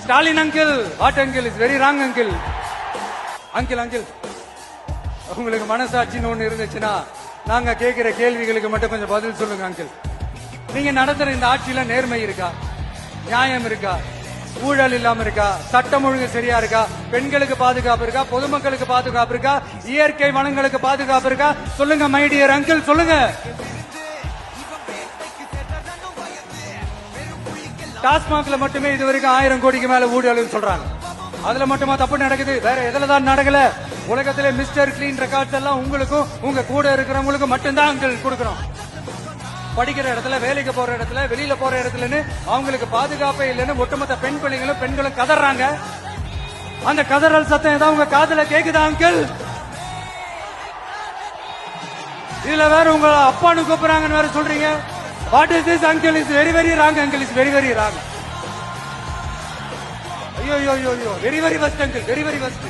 Stalin uncle, what uncle, is very wrong uncle. Uncle uncle, உங்களுக்கு மனசாட்சின்னு ஒண்ணு இருந்துச்சுன்னா நாங்க கேட்கிற கேள்விகளுக்கு மட்டும் கொஞ்சம் பதில் சொல்லுங்க அங்கிள். நீங்க நடத்துற இந்த ஆட்சியில நேர்மை இருக்கா, நியாயம் இருக்கா, ஊழல் இல்லாம இருக்கா, சட்டம் ஒழுங்கு சரியா இருக்கா, பெண்களுக்கு பாதுகாப்பு இருக்கா, பொதுமக்களுக்கு பாதுகாப்பு இருக்கா, இயற்கை வளங்களுக்கு பாதுகாப்பு இருக்கா? சொல்லுங்க மை டியர் அங்கிள், சொல்லுங்க. டாஸ்மாக்ல மட்டுமே இது வரைக்கும் 1000 கோடிக்கு மேல ஊழல் சொல்றாங்க. அதுல மட்டுமா தப்பு நடக்குது? வேற எதுலதான் நடக்கல? உலகத்திலே மிஸ்டர் கிளீன் ரெக்கார்ட்ஸ் எல்லாம் உங்களுக்கும் உங்க கூட இருக்கிறவங்களுக்கும் மட்டும்தான் அங்கிள் கொடுக்கணும். படிக்கிற இடத்துல, வேலைக்கு போற இடத்துல, வெளியில போற இடத்துலன்னு அவங்களுக்கு பாதுகாப்பே இல்லைன்னு ஒட்டுமொத்த பெண் பெண்களும் கதறாங்க. அந்த கதறல் சத்தம் ஏதாவது உங்க காதுல கேக்குதா அங்கிள்? இதுல வேற உங்க அப்பான்னு கூப்பிடுறாங்கன்னு வேற சொல்றீங்க. What is this uncle? Is very very wrong uncle, is very very wrong. ஐயோ, very very வஸ்ட் uncle, very very வஸ்ட்.